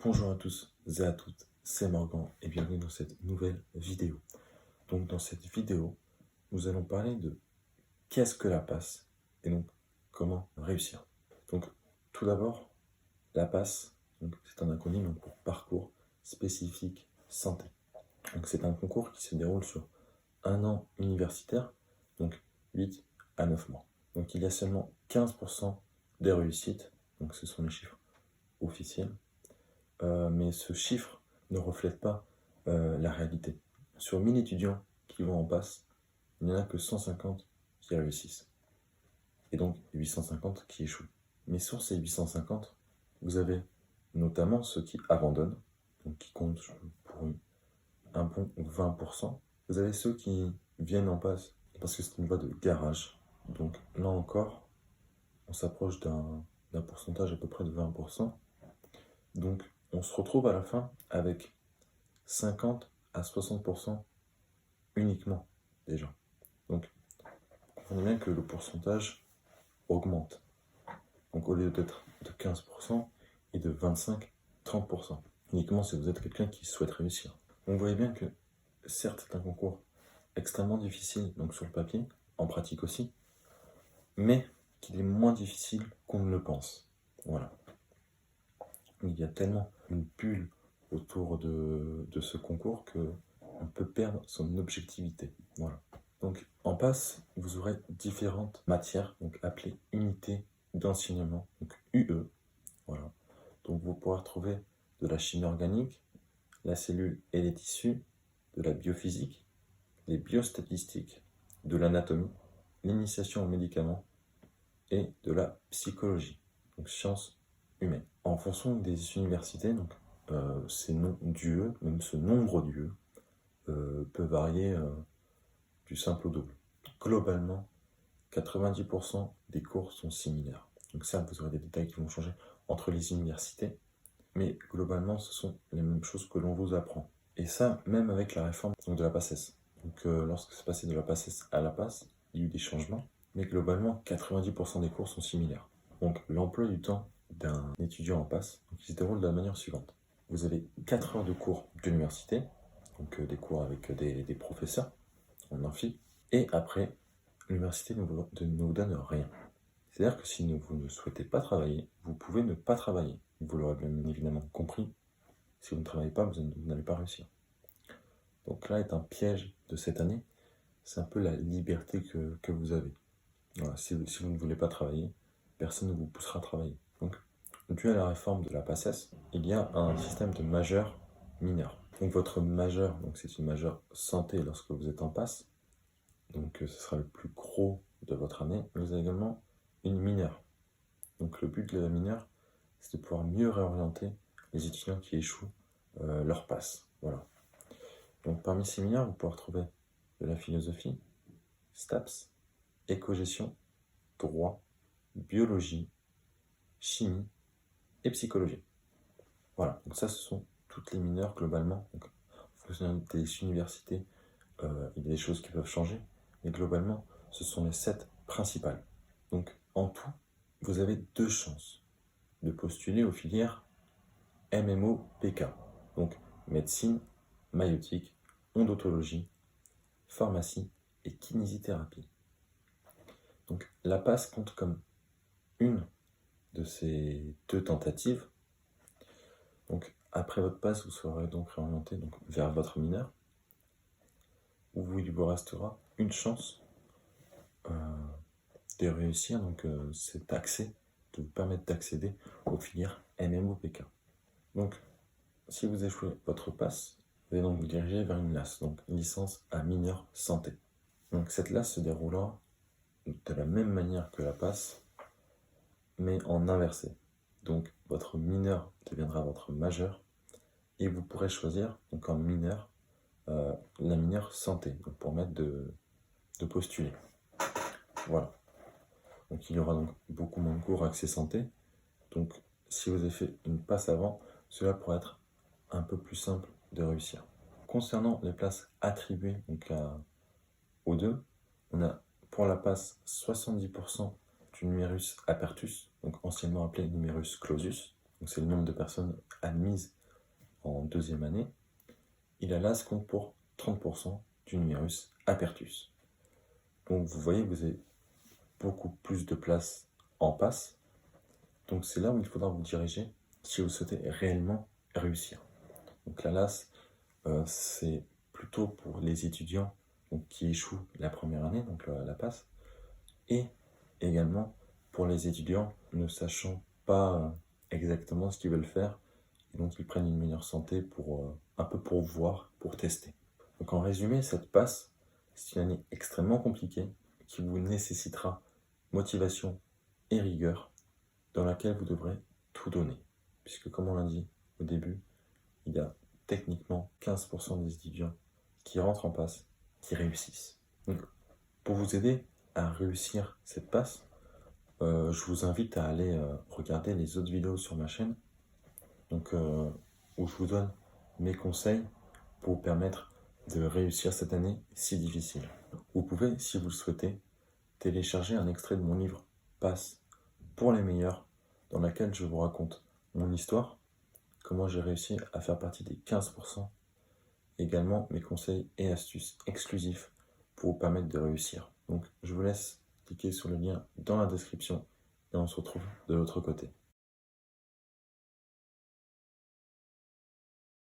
Bonjour à tous et à toutes, c'est Morgan et bienvenue dans cette nouvelle vidéo. Donc dans cette vidéo, nous allons parler de qu'est-ce que la passe et donc comment réussir. Donc tout d'abord, la passe, c'est un acronyme pour parcours spécifique santé. Donc c'est un concours qui se déroule sur un an universitaire, donc 8 à 9 mois. Donc il y a seulement 15% des réussites, donc ce sont les chiffres officiels. Mais ce chiffre ne reflète pas la réalité. Sur 1000 étudiants qui vont en passe, il n'y en a que 150 qui réussissent. Et donc 850 qui échouent. Mais sur ces 850, vous avez notamment ceux qui abandonnent, donc qui comptent pour un bon 20%. Vous avez ceux qui viennent en passe parce que c'est une voie de garage. Donc là encore, on s'approche d'un pourcentage à peu près de 20%. Donc on se retrouve à la fin avec 50 à 60% uniquement déjà. Donc, comprenez bien que le pourcentage augmente. Donc, au lieu d'être de 15% et de 25-30%. Uniquement si vous êtes quelqu'un qui souhaite réussir. Donc, vous voyez bien que certes, c'est un concours extrêmement difficile, donc sur le papier, en pratique aussi, mais qu'il est moins difficile qu'on ne le pense. Voilà. Il y a tellement une bulle autour de ce concours qu'on peut perdre son objectivité. Voilà. Donc en passe, vous aurez différentes matières, donc appelées unités d'enseignement, donc UE. Voilà. Donc vous pourrez retrouver de la chimie organique, la cellule et les tissus, de la biophysique, les biostatistiques, de l'anatomie, l'initiation aux médicaments et de la psychologie, donc sciences humaines. En fonction des universités, donc ces noms d'UE, même ce nombre d'UE, peut varier du simple au double. Globalement, 90% des cours sont similaires. Donc ça, vous aurez des détails qui vont changer entre les universités, mais globalement, ce sont les mêmes choses que l'on vous apprend. Et ça, même avec la réforme donc, de la PACES. Donc lorsque c'est passé de la PACES à la PASS, il y a eu des changements, mais globalement, 90% des cours sont similaires. Donc l'emploi du temps d'un étudiant en PASS, donc, il se déroule de la manière suivante. Vous avez 4 heures de cours d'université, donc des cours avec des professeurs en amphi, et après, l'université ne vous donne rien. C'est-à-dire que si vous ne souhaitez pas travailler, vous pouvez ne pas travailler. Vous l'aurez bien évidemment compris, si vous ne travaillez pas, vous n'allez pas réussir. Donc là est un piège de cette année, c'est un peu la liberté que vous avez. Voilà, si vous ne voulez pas travailler, personne ne vous poussera à travailler. Donc, dû à la réforme de la PACES, il y a un système de majeur mineur. Donc votre majeur, donc c'est une majeure santé lorsque vous êtes en passe, donc ce sera le plus gros de votre année. Vous avez également une mineure. Donc le but de la mineure, c'est de pouvoir mieux réorienter les étudiants qui échouent leur passe. Voilà. Donc parmi ces mineures, vous pouvez retrouver de la philosophie, STAPS, éco-gestion, droit, biologie, chimie et psychologie. Voilà, donc ça ce sont toutes les mineures globalement. Donc, en fonction des universités, il y a des choses qui peuvent changer, mais globalement, ce sont les 7 principales. Donc en tout, vous avez 2 chances de postuler aux filières MMO-PK, donc médecine, maïeutique, odontologie, pharmacie et kinésithérapie. Donc la passe compte comme une de ces 2 tentatives. Donc après votre passe, vous serez donc réorienté vers votre mineur, où il vous restera une chance de réussir cet accès, de vous permettre d'accéder aux filières MMO-PK. Donc si vous échouez votre passe, vous allez donc vous diriger vers une LAS, donc une licence à mineur santé. Donc cette LAS se déroulera de la même manière que la passe, mais en inversé. Donc votre mineur deviendra votre majeur et vous pourrez choisir donc en mineur la mineure santé, donc pour permettre de postuler. Voilà. Donc il y aura donc beaucoup moins de cours accès santé. Donc si vous avez fait une passe avant, cela pourrait être un peu plus simple de réussir. Concernant les places attribuées aux deux, on a pour la passe 70% du numerus apertus, donc anciennement appelé numerus clausus. donc c'est le nombre de personnes admises en deuxième année, il a l'AS compte pour 30% du numerus apertus. Donc vous voyez que vous avez beaucoup plus de place en passe. Donc c'est là où il faudra vous diriger si vous souhaitez réellement réussir. Donc la LAS, c'est plutôt pour les étudiants donc, qui échouent la première année, donc la passe, et également pour les étudiants ne sachant pas exactement ce qu'ils veulent faire, et donc ils prennent une meilleure santé pour un peu pour voir, pour tester. Donc en résumé, cette passe, c'est une année extrêmement compliquée qui vous nécessitera motivation et rigueur dans laquelle vous devrez tout donner. Puisque comme on l'a dit au début, il y a techniquement 15% des étudiants qui rentrent en passe, qui réussissent. Donc, pour vous aider à réussir cette passe, je vous invite à aller regarder les autres vidéos sur ma chaîne, donc, où je vous donne mes conseils pour vous permettre de réussir cette année si difficile. Vous pouvez, si vous le souhaitez, télécharger un extrait de mon livre Passe pour les meilleurs, dans laquelle je vous raconte mon histoire, comment j'ai réussi à faire partie des 15%, également mes conseils et astuces exclusifs pour vous permettre de réussir. Donc je vous laisse cliquer sur le lien dans la description et on se retrouve de l'autre côté.